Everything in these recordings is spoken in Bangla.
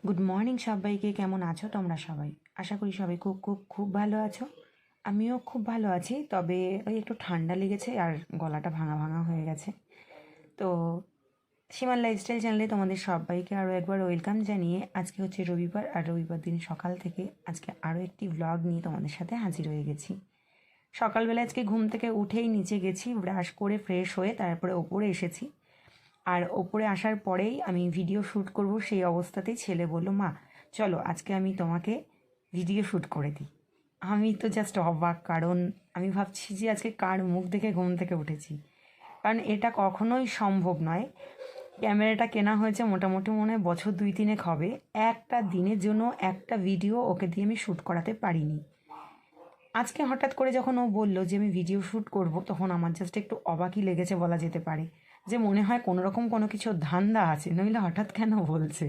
গুড মর্নিং সবাইকে। কেমন আছো তোমরা সবাই? আশা করি সবাই খুব খুব খুব ভালো আছো। আমিও খুব ভালো আছি, তবে ওই একটু ঠান্ডা লেগেছে আর গলাটা ভাঙা ভাঙা হয়ে গেছে। তো সীমার লাইফস্টাইল চ্যানেলে তোমাদের সবাইকে আরও একবার ওয়েলকাম জানিয়ে আজকে হচ্ছে রবিবার, আর রবিবার দিন সকাল থেকে আজকে আরও একটি ভ্লগ নিয়ে তোমাদের সাথে হাজির হয়ে গেছি। সকালবেলা আজকে ঘুম থেকে উঠেই নিচে গেছি, ব্রাশ করে ফ্রেশ হয়ে তারপরে ওপরে এসেছি। আর ওপরে আসার পরেই আমি ভিডিও শ্যুট করব, সেই অবস্থাতেই ছেলে বলল, মা চলো আজকে আমি তোমাকে ভিডিও শ্যুট করে দিই। আমি তো জাস্ট অবাক, কারণ আমি ভাবছি যে আজকে কার মুখ দেখে ঘুম থেকে উঠেছি, কারণ এটা কখনোই সম্ভব নয়। ক্যামেরাটা কেনা হয়েছে মোটামুটি মনে হয় বছর 2-3 হবে। একটা দিনের জন্য একটা ভিডিও ওকে দিয়ে আমি শ্যুট করাতে পারিনি। আজকে হঠাৎ করে যখন ও বললো যে আমি ভিডিও শ্যুট করব, তখন আমার জাস্ট একটু অবাকই লেগেছে বলা যেতে পারে, যে মনে হয় কোনো রকম কোনো কিছু ধান্দা আছে, নইলে হঠাৎ কেন বলছে।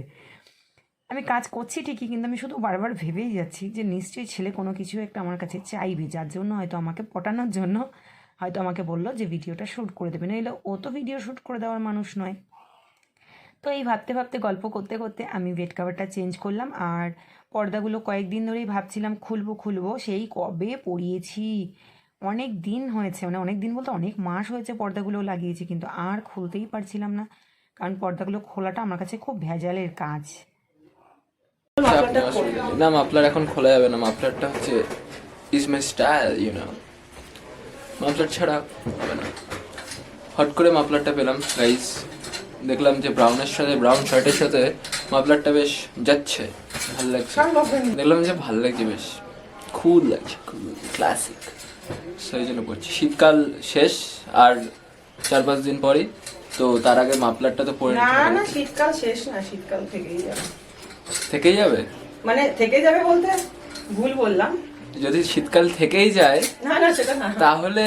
আমি কাজ করছি ঠিকই, কিন্তু আমি শুধু বারবার ভেবেই যাচ্ছি যে নিশ্চয়ই ছেলে কোনো কিছু একটা আমার কাছে চাইবে, যার জন্য হয়তো আমাকে পটানোর জন্য হয়তো আমাকে বললো যে ভিডিওটা শ্যুট করে দেবে, নইলে ও তো ভিডিও শ্যুট করে দেওয়ার মানুষ নয়। তো এই ভাবতে ভাবতে গল্প করতে করতে আমি বেড কাভারটা চেঞ্জ করলাম, আর পর্দাগুলো কয়েকদিন ধরেই ভাবছিলাম খুলবো, সেই কবে পরিয়েছি। অনেক দিন হয়েছে, মানে অনেক দিন বলতে অনেক মাস হয়েছে পর্দাগুলো লাগিয়েছি, কিন্তু আর খুলতেই পারছিলাম না, কারণ পর্দাগুলো খোলাটা আমার কাছে খুব ভেজালের কাজ। না, মাফলার এখন খোলা যাবে না। মাফলারটা হচ্ছে ইজ মাই স্টাইল, মাফলার ছাড়া হবে না। হট করে মাফলারটা পেলাম গাইস, দেখলাম যে ব্রাউনের সাথে, ব্রাউন শার্টের সাথে মাফলারটা বেশ যাচ্ছে, ভালো লাগছে। দেখলাম যে ভালো লাগছে, বেশ কুল লাগছে, কুল ক্লাসিক, সেই জন্য পড়ছি। শীতকাল শেষ আর 4-5 দিন পরই, তো তার আগে মাফলারটা তো পরে না, শীতকাল শেষ না, শীতকাল থেকেই মানে থেকে যাবে বলতে ভুল বললাম। যদি শীতকাল থেকেই যায় না সেটা না, তাহলে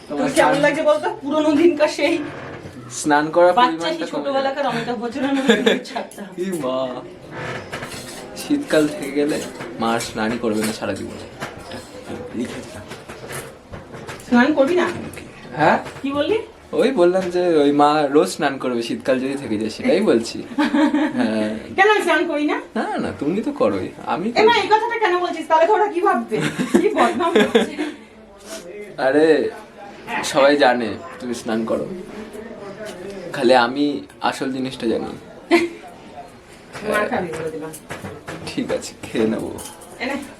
তুমি কেমন লাগছে বলতো? পুরোনো দিনকার সেই স্নান করা বাচ্চা, সেই ছোটবেলাকার অমিতাভ বচ্চনের মতো ছাড়তা। কি মা, শীতকাল থেকে গেলে মা স্নানই করবে না সারা জীবন, লিখে দিলাম। স্নান করবি না? হ্যাঁ, কি বললি? ওই বললাম যে ওই মা রোজ স্নান করবে শীতকাল যদি থেকে যায়, সেটাই বলছি। হ্যাঁ, কেন আমি স্নান করি না? না না, তুমি তো করোই, আমি না, এই কথাটা কেন বলছিস? তাহলে তো ওরা কি ভাববে? কি বদনাম করছে। আরে সবাই জানে তুমি স্নান করো, খালি আমি আসল জিনিসটা জানি। মার খাবি বলে দিলাম। ঠিক আছে, খেয়ে নেবো।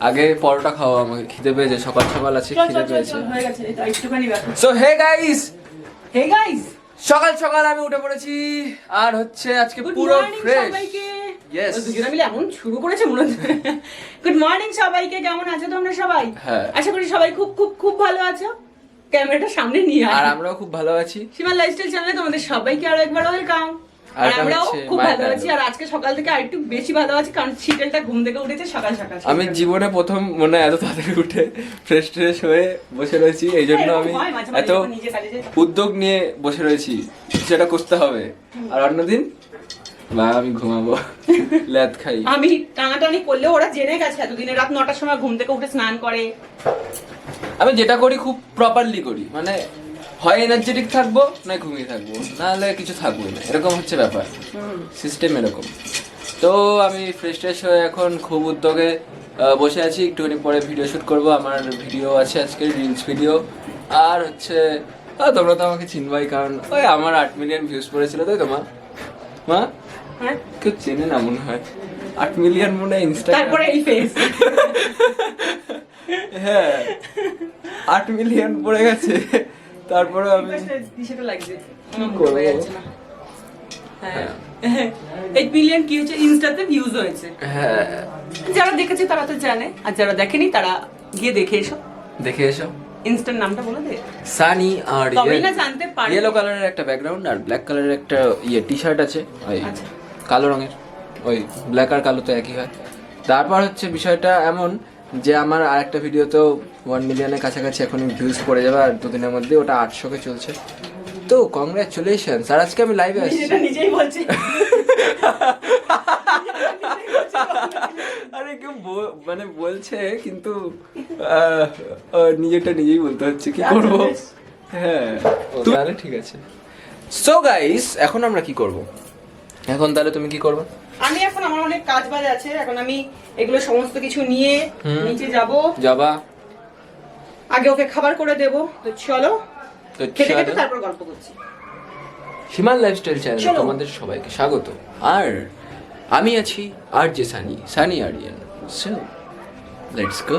আগে পরোটা খাওয়া, আমাকে খিদে পেয়েছে, সকাল সকাল আছে, খিদে পেয়েছে। হয়ে গেছে, এটা একটুখানি ব্যাপার। So hey guys, hey guys, সকাল সকাল আমি উঠে পড়েছি, আর হচ্ছে আজকে পুরো ফ্রেশ। ইয়েস, দুজনে মিলে এমন শুরু করেছে মনে হচ্ছে। গুড মর্নিং সবাইকে, কেমন আছো তোমরা সবাই? হ্যাঁ, আশা করি সবাই খুব খুব খুব ভালো আছো। ক্যামেরাটা সামনে নিয়ে আর আমরাও খুব ভালো আছি। সীমার লাইফস্টাইল চ্যানেলে তোমাদের সবাইকে আরো একবার ওয়েলকাম। আর আমরাও খুব ভালো আছি, আর আজকে সকাল থেকে আরেকটু বেশি ভালো আছি, কারণ শীতেলটা ঘুম থেকে উঠেছে সকাল সকাল। আমি জীবনে প্রথম মনে হয় এত তাড়াতাড়ি উঠে ফ্রেশ ট্রেশ হয়ে বসে রয়েছি, এই জন্য আমি এত উদ্যোগ নিয়ে বসে রয়েছি, সেটা করতে হবে। আর অন্যদিন বা আমি ঘুমাবো, ল্যাদ খাই। আমি টানাটানি করলে ওরা জেনে গেছে এতদিনে রাত 9টার সময় ঘুম থেকে উঠে স্নান করে। আমি যেটা করি খুব প্রপারলি করি, মানে হয় এনার্জেটিক থাকবো, না ঘুমিয়ে থাকবো, নাহলে কিছু থাকবোই না, এরকম হচ্ছে ব্যাপার, সিস্টেম এরকম। তো আমি ফ্রেশ ট্রেশ হয়ে এখন খুব উদ্যোগে বসে আছি, একটুখানি পরে ভিডিও শ্যুট করবো। আমার ভিডিও আছে আজকে, রিলস ভিডিও। আর হচ্ছে তোমরা তো আমাকে চিনবাই, কারণ ওই আমার 8 মিলিয়ন ভিউজ পড়েছিল, তাই তোমার মা কেউ চেনে না মনে হয়। 8 মিলিয়ন মনে হয় ইনস্টাগ্রাম, তারপরে এই ফেস। হ্যাঁ, 8 মিলিয়ন পড়ে গেছে। তারপরে আমি সেটা লাগছে করবো। হ্যাঁ, 8 মিলিয়ন কি হচ্ছে, ইনস্টাতে ভিউজ হয়েছে। হ্যাঁ, যারা দেখেছে তারা তো জানে, আর যারা দেখেনি তারা গিয়ে দেখে এসো। ইনস্টার নামটা বলে দে। সানি আর তবেই না জানতে পারবে। ইয়েলো কালারের একটা ব্যাকগ্রাউন্ড আর ব্ল্যাক কালারের একটা টি শার্ট আছে, ওই কালো রঙের, ওই ব্ল্যাক আর কালো তো একই হয়। তারপর হচ্ছে বিষয়টা এমন যে আমার আরেকটা ভিডিওতেও 1 মিলিয়নের কাছাকাছি এখনই ভিউজ পড়ে যাবে, আর 2 দিনের মধ্যে ওটা 800-কে চলছে। তো কংগ্রাচুলেশনস। আর আজকে আমি লাইভে আসছি, নিজেই বলছি। আরে কেউ মানে বলছে, কিন্তু নিজেরটা নিজেই বলতে হচ্ছে, কি করবো। হ্যাঁ, তাহলে ঠিক আছে। সো গাইস, এখন আমরা কি করব? এখন তাহলে তুমি কি করবে? আমি এখন আমার অনেক কাজ বাজ আছে, এখন আমি এগুলো সমস্ত কিছু নিয়ে নিচে যাবা? আগে ওকে খাবার করে দেবো। তো চলো, তো খেতে খেতে চলো। তারপর গল্প করছি। হিমাল লাইফস্টাইল চ্যানেলে চলো। তোমাদের সবাইকে স্বাগত। আর আমি আছি আর যে Sunny Aryan. So let's go.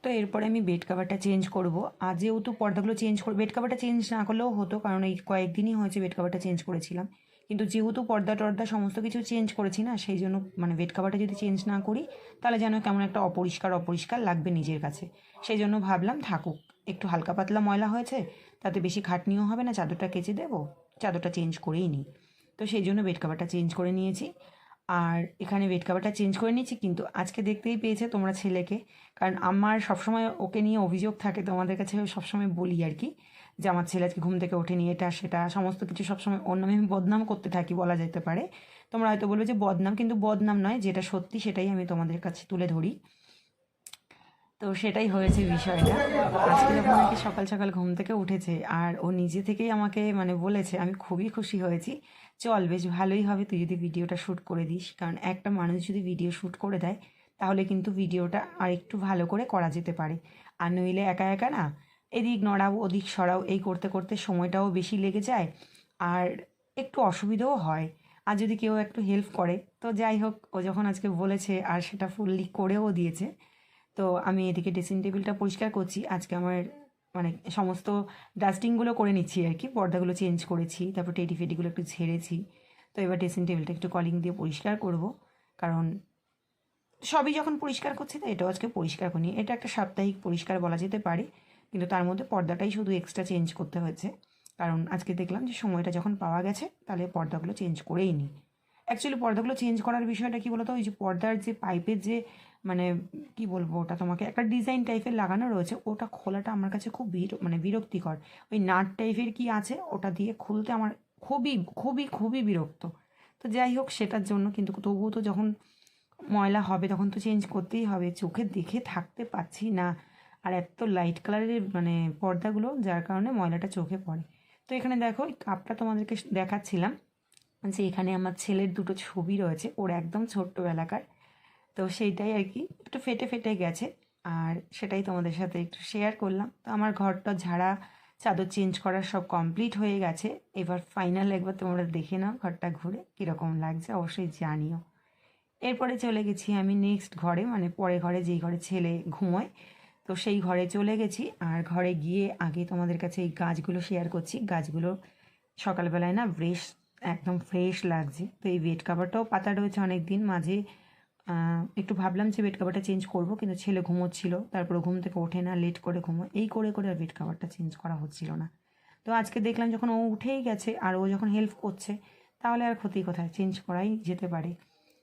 তো এরপরে আমি বেড কাভারটা চেঞ্জ করব। আর যেহেতু পর্দাগুলো চেঞ্জ করে, বেড কাভারটা চেঞ্জ না করলেও হতো, কারণ এই কয়েকদিনই হয়েছে বেড কাভারটা চেঞ্জ করেছিলাম। কিন্তু যেহেতু পর্দা টর্দা সমস্ত কিছু চেঞ্জ করেছি না, সেই জন্য মানে বেড কাভারটা যদি চেঞ্জ না করি তাহলে যেন কেমন একটা অপরিষ্কার অপরিষ্কার লাগবে নিজের কাছে। সেই জন্য ভাবলাম থাকুক, একটু হালকা পাতলা ময়লা হয়েছে, তাতে বেশি খাটনিও হবে না, চাদরটা কেচে দেবো, চাদরটা চেঞ্জ করেই নিই। তো সেই জন্য বেড কাভারটা চেঞ্জ করে নিয়েছি। আর এখানে বেড কাভারটা চেঞ্জ করে নিয়েছি, কিন্তু আজকে দেখতেই পেয়েছে তোমরা ছেলেকে। কারণ আমার সবসময় ওকে নিয়ে অভিযোগ থাকে, তোমাদের কাছে সবসময় বলি আর কি, যে আমার ছেলে আজকে ঘুম থেকে ওঠেনি, এটা সেটা সমস্ত কিছু সবসময় ওর নামে আমি বদনাম করতে থাকি বলা যেতে পারে। তোমরা হয়তো বলবে যে বদনাম, কিন্তু বদনাম নয়, যেটা সত্যি সেটাই আমি তোমাদের কাছে তুলে ধরি। তো সেটাই হয়েছে বিষয়টা। আজকে যখন নাকি সকাল সকাল ঘুম থেকে উঠেছে আর ও নিজে থেকেই আমাকে মানে বলেছে, আমি খুবই খুশি হয়েছি। চল বেশ ভালোই হবে তুই যদি ভিডিওটা শ্যুট করে দিস, কারণ একটা মানুষ যদি ভিডিও শ্যুট করে দেয় তাহলে কিন্তু ভিডিওটা আর একটু ভালো করে করা যেতে পারে। আর নইলে একা একা না এদিক নড়াও ওদিক সরাও এই করতে করতে সময়টাও বেশি লেগে যায়, আর একটু অসুবিধাও হয়। আর যদি কেউ একটু হেল্প করে তো যাই হোক, ও যখন আজকে বলেছে আর সেটা ফুললি করেও দিয়েছে। তো আমি এদিকে ড্রেসিং টেবিলটা পরিষ্কার করছি। আজকে আমার মানে সমস্ত ডাস্টিংগুলো করে নিচ্ছি আর কি, পর্দাগুলো চেঞ্জ করেছি, তারপর টেডি ফেডিগুলো একটু ঝেড়েছি। তো এবার ড্রেসিং টেবিলটা একটু কলিং দিয়ে পরিষ্কার করব, কারণ সবই যখন পরিষ্কার করছি তো এটাও আজকে পরিষ্কার করিনি। এটা একটা সাপ্তাহিক পরিষ্কার বলা যেতে পারে, কিন্তু তার মধ্যে পর্দাটাই শুধু এক্সট্রা চেঞ্জ করতে হয়েছে, কারণ আজকে দেখলাম যে সময়টা যখন পাওয়া গেছে তাহলে পর্দাগুলো চেঞ্জ করেই নিই। অ্যাকচুয়ালি পর্দাগুলো চেঞ্জ করার বিষয়টা কী বলতো, ওই যে পর্দার যে পাইপের যে মানে কি বলবো, ওটা তোমাকে একটা ডিজাইন টাইপের লাগানো রয়েছে, ওটা খোলাটা আমার কাছে খুব মানে বিরক্তিকর। ওই নাট টাইপের কি আছে ওটা দিয়ে খুলতে আমার খুবই খুবই খুবই বিরক্ত। তো যাই হোক, সেটার জন্য কিন্তু তবুও তো যখন ময়লা হবে তখন তো চেঞ্জ করতেই হবে, চোখে দেখে থাকতে পারছি না। আর এত লাইট কালারের মানে পর্দাগুলো, যার কারণে ময়লাটা চোখে পড়ে। তো এখানে দেখো এই কাপটা তোমাদেরকে দেখাচ্ছিলাম, যে এখানে আমার ছেলের দুটো ছবি রয়েছে, ওর একদম ছোট্টবেলাকার। তো সেইটাই আর কি একটু ফেটে ফেটে গেছে, আর সেটাই তোমাদের সাথে একটু শেয়ার করলাম। তো আমার ঘরটা ঝাড়া চাদর চেঞ্জ করা সব কমপ্লিট হয়ে গেছে। এবার ফাইনাল একবার তোমরা দেখে নাও ঘরটা ঘুরে কীরকম লাগছে, অবশ্যই জানিও। এরপরে চলে গেছি আমি নেক্সট ঘরে, মানে পরে ঘরে, যেই ঘরে ছেলে ঘুমোয়। তো সেই ঘরে চলে গেছি, আর ঘরে গিয়ে আগে তোমাদের কাছে এই গাছগুলো শেয়ার করছি। গাছগুলো সকালবেলায় না বেশ একদম ফ্রেশ লাগছে। তো এই বেড কাভারটাও পাতা রয়েছে অনেক দিন মাঝে, একটু ভাবলাম যে বেড কাভারটা চেঞ্জ করব, কিন্তু ছেলে ঘুমোচ্ছিল, তারপরে ঘুম থেকে ওঠে না, লেট করে ঘুমোয়, এই করে করে আর বেড কাভারটা চেঞ্জ করা হচ্ছিল না। তো আজকে দেখলাম যখন ও উঠেই গেছে আর ও যখন হেল্প করছে, তাহলে আর ক্ষতি কোথায়, চেঞ্জ করাই যেতে পারে।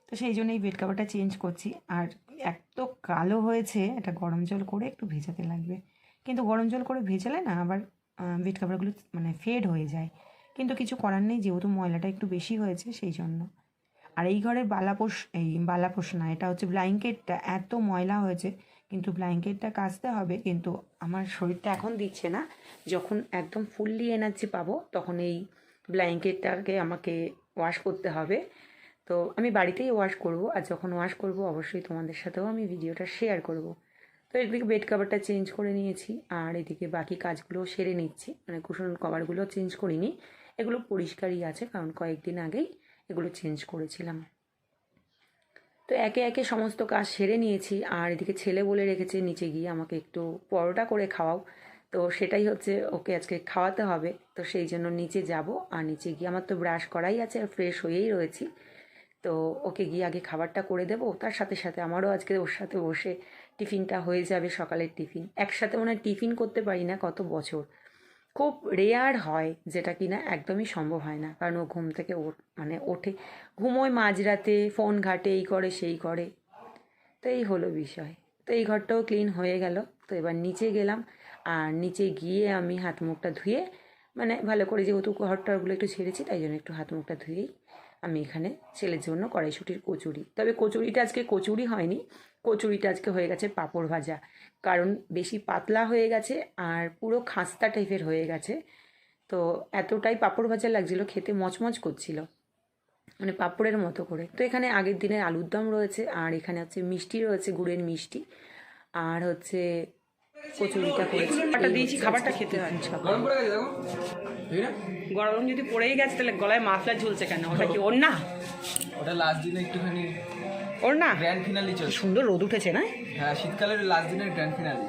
তো সেই জন্যই বেড কাভারটা চেঞ্জ করছি। আর এত কালো হয়েছে, এটা গরম জল করে একটু ভেজাতে লাগবে, কিন্তু গরম জল করে ভেজালে না আবার বেড কাভারগুলো মানে ফেড হয়ে যায়। কিন্তু কিছু করার নেই, যেহেতু ময়লাটা একটু বেশি হয়েছে সেই জন্য। আর এই ঘরের বালাপোষ না, এটা হচ্ছে ব্ল্যাঙ্কেটটা, এত ময়লা হয়েছে, কিন্তু ব্ল্যাঙ্কেটটা কাচতে হবে, কিন্তু আমার শরীরটা এখন দিচ্ছে না। যখন একদম ফুললি এনার্জি পাবো তখন এই ব্ল্যাঙ্কেটটাকে আমাকে ওয়াশ করতে হবে। তো আমি বাড়িতেই ওয়াশ করব, আর যখন ওয়াশ করব অবশ্যই তোমাদের সাথেও আমি ভিডিওটা শেয়ার করব। তো এদিকে বেড কাভারটা চেঞ্জ করে নিয়েছি, আর এদিকে বাকি কাজগুলো সেরে নিচ্ছি, মানে কুশন কভারগুলো চেঞ্জ করিনি, এগুলো পরিষ্কারই আছে, কারণ কয়েকদিন আগেই এগুলো চেঞ্জ করেছিলাম। তো একে একে সমস্ত কাজ সেরে নিয়েছি। আর এদিকে ছেলে বলে রেখেছে নিচে গিয়ে আমাকে একটু পরোটা করে খাওয়াও, তো সেটাই হচ্ছে ওকে আজকে খাওয়াতে হবে। তো সেই জন্য নিচে যাব, আর নিচে গিয়ে আমার তো ব্রাশ করাই আছে আর ফ্রেশ হয়েই রয়েছি। তো ওকে গিয়ে আগে খাবারটা করে দেবো, তার সাথে সাথে আমারও আজকে ওর সাথে বসে টিফিনটা হয়ে যাবে, সকালের টিফিন। একসাথে মনে হয় টিফিন করতে পারি না কত বছর, খুব রেয়ার হয়, যেটা কি না একদমই সম্ভব হয় না, কারণ ও ঘুম থেকে মানে ওঠে, ঘুমোয় মাঝরাতে, ফোন ঘাটে, এই করে সেই করে। তো এই হলো বিষয়। তো এই ঘরটাও ক্লিন হয়ে গেল। তো এবার নিচে গেলাম, আর নিচে গিয়ে আমি হাত মুখটা ধুয়ে, মানে ভালো করে যেহেতু ঘরটারগুলো একটু ছেড়েছি তাই জন্য একটু হাত মুখটা ধুয়েই আমি এখানে ছেলের জন্য কড়াইশুঁটির কচুরি, তবে কচুরিটা আজকে কচুরি হয়নি, কচুরিটা আজকে হয়ে গেছে পাঁপড় ভাজা, কারণ বেশি পাতলা হয়ে গেছে আর পুরো খাস্তা টাইপের হয়ে গেছে। তো এতটাই পাঁপড় ভাজা লাগছিল, খেতে মচমচ করছিল, মানে পাঁপড়ের মতো করে। তো এখানে আগের দিনের আলুর দম রয়েছে, আর এখানে হচ্ছে মিষ্টি রয়েছে, গুড়ের মিষ্টি, আর হচ্ছে কচুরিটা করেছি। দিয়েছি, খাবারটা খেতে হয়। গরম পড়ে গেছে দেখো, ঠিক না? গরম যদি পড়েই গেছে তাহলে গলায় মাফলার ঝুলছে কেন? ওটা কি ওর না? ওটা লাস্ট দিনে একটুখানি ওর না? গ্র্যান্ড ফিনালি চলছে। সুন্দর রোদ উঠেছে না? হ্যাঁ, শীতকালের লাস্ট দিনের গ্র্যান্ড ফিনালি।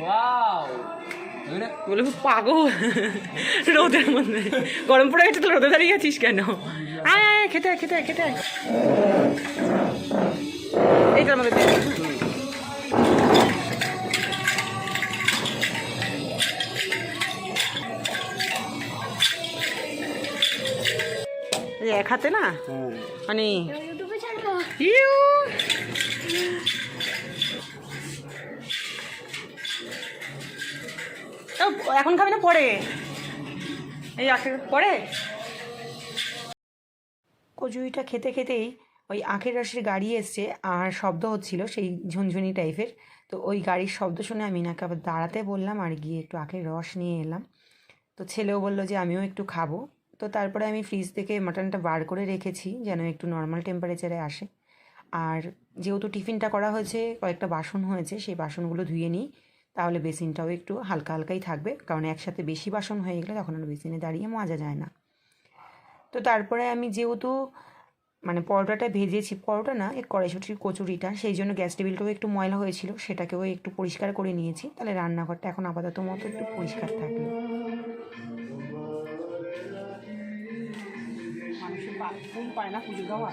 ওয়াও, বলে পাগল রোদের মধ্যে। গরম পড়ে গেছে তো রোদে দাঁড়িয়ে আছিস কেন? আয় আয় খেতে আয়, খেতে আয়, খেতে আয়। এই তো আমাদের এক হাতে না মানে ইউ। এখন খাবি না পরে? এই পরে কচুরিটা খেতে খেতেই ওই আখের রসের গাড়ি এসছে আর শব্দ হচ্ছিল সেই ঝুনঝুনি টাইপের। তো ওই গাড়ির শব্দ শুনে আমি নাকে আবার দাঁড়াতে বললাম আর গিয়ে একটু আখের রস নিয়ে এলাম। তো ছেলেও বললো যে আমিও একটু খাবো। তো তারপরে আমি ফ্রিজ থেকে মাটনটা বার করে রেখেছি যেন একটু নর্মাল টেম্পারেচারে আসে। আর যেহেতু টিফিনটা করা হয়েছে, কয়েকটা বাসন হয়েছে, সেই বাসনগুলো ধুয়ে নিই, তাহলে বেসিনটাও একটু হালকা হালকাই থাকবে, কারণ একসাথে বেশি বাসন হয়ে গেলে তখন আর বেসিনে দাঁড়িয়ে মাজা যায় না। তো তারপরে আমি যেহেতু মানে পরোটাটা ভেজেছি, পরোটা না এই কড়াইশুঁটির কচুরিটা, সেই জন্য গ্যাস টেবিলটাও একটু ময়লা হয়েছিল, সেটাকেও একটু পরিষ্কার করে নিয়েছি। তাহলে রান্নাঘরটা এখন আপাতত মতো একটু পরিষ্কার থাকলো। মানুষের ফুল পায় না পুজো দেওয়া।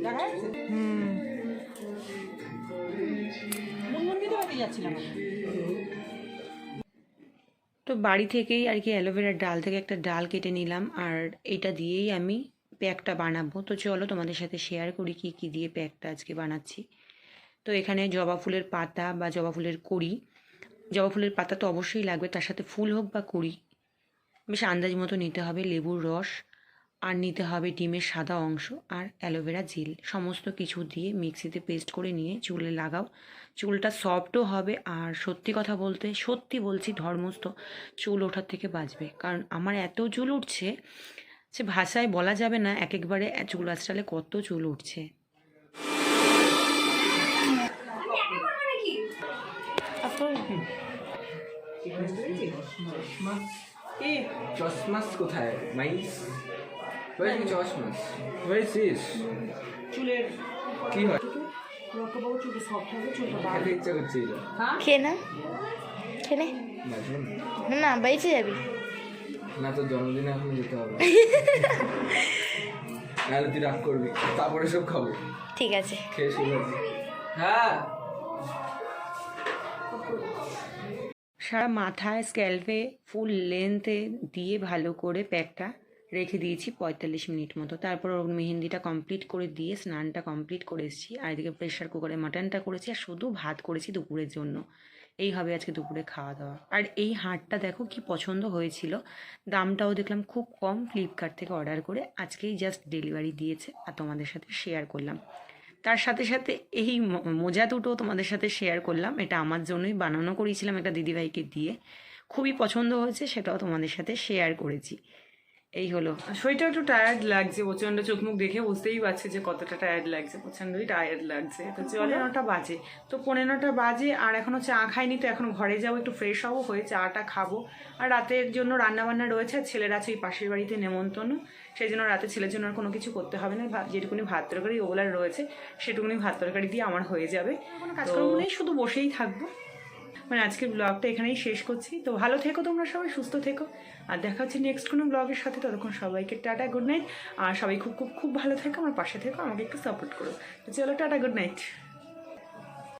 দেখা যাচ্ছে? মুনমুনকে তো বাড়ি যাচ্ছিলাম। তো বাড়ি থেকেই আর কি অ্যালোভেরার ডাল থেকে একটা ডাল কেটে নিলাম, আর এটা দিয়েই আমি প্যাকটা বানাবো। তো চলো তোমাদের সাথে শেয়ার করি কী কী দিয়ে প্যাকটা আজকে বানাচ্ছি। তো এখানে জবা ফুলের পাতা বা জবা ফুলের কুঁড়ি, জবা ফুলের পাতা তো অবশ্যই লাগবে, তার সাথে ফুল হোক বা কুঁড়ি বেশ আন্দাজ মতো নিতে হবে, লেবুর রস, আর নিতে হবে ডিমের সাদা অংশ, আর অ্যালোভেরা জেল, সমস্ত কিছু দিয়ে মিক্সিতে পেস্ট করে নিয়ে চুলে লাগাও। চুলটা সফটও হবে, আর সত্যি কথা বলতে, সত্যি বলছি, ধর্মস্থ চুল ওঠার থেকে বাঁচবে। কারণ আমার এত চুল উঠছে সে ভাষায় বলা যাবে না, এক একবারে চুল আঁচড়ালে কত চুল উঠছে। চশমাস কোথায়? মাইস চশমাস হয়েছিস? চুলের কি হয়? চুলটা সফট হবে, চুলটা খেতে ইচ্ছা করছে এটা। খেয়ে না, খেলে না, শোন। না বেঁচে যাবি। না, তোর জন্মদিনে এখন যেতে হবে, নাহলে তুই রাগ করবি, তারপরে সব খাবো। ঠিক আছে, খেয়ে শুরু হবে। হ্যাঁ, সারা মাথায় স্ক্যাল্পে ফুল লেন্থে দিয়ে ভালো করে প্যাকটা রেখে দিয়েছি 45 মিনিট মতো। তারপর ওর মেহেন্দিটা কমপ্লিট করে দিয়ে স্নানটা কমপ্লিট করে এসেছি। আর এদিকে প্রেশার কুকারে মাটনটা করেছি, আর শুধু ভাত করেছি দুপুরের জন্য। এই হবে আজকে দুপুরে খাওয়া দাওয়া। আর এই হারটা দেখো কি পছন্দ হয়েছিল, দামটাও দেখলাম খুব কম, ফ্লিপকার্ট থেকে অর্ডার করে আজকেই জাস্ট ডেলিভারি দিয়েছে, আর তোমাদের সাথে শেয়ার করলাম। তার সাথে সাথে এই মোজা দুটো তোমাদের সাথে শেয়ার করলাম, এটা আমার জন্যই বানানো করেছিলাম একটা দিদিভাইকে দিয়ে, খুবই পছন্দ হয়েছে, সেটাও তোমাদের সাথে শেয়ার করেছি। এই হলো। শরীরটা একটু টায়ার্ড লাগছে, প্রচন্ড চোখ মুখ দেখে বুঝতেই পারছে যে কতটা টায়ার্ড লাগছে, প্রচন্ডই টায়ার্ড লাগছে। তো চলো, 9টা বাজে, তো 9:15 বাজে, আর এখনও চা খাইনি। তো এখন ঘরে যাবো, একটু ফ্রেশ হবো, হয়ে চাটা খাবো। আর রাতের জন্য রান্নাবান্না রয়েছে, আর ছেলের আছে ওই পাশের বাড়িতে নেমন্তন্ন, সেই জন্য রাতে ছেলের জন্য আর কোনো কিছু করতে হবে না। যেটুকুনি ভাত তরকারি ওগুলার রয়েছে সেটুকুনি ভাত তরকারি দিয়ে আমার হয়ে যাবে। কোনো কাজকর্ম নেই, শুধু বসেই থাকবো। মানে আজকের ব্লগটা এখানেই শেষ করছি। তো ভালো থেকো তোমরা সবাই, সুস্থ থেকো, আর দেখা হচ্ছে নেক্সট কোনো ব্লগের সাথে। ততক্ষণ সবাইকে টাটা, গুড নাইট। আর সবাই খুব খুব খুব ভালো থেকো, আমার পাশে থেকো, আমাকে একটু সাপোর্ট করো। তো চলো, টাটা, গুড নাইট।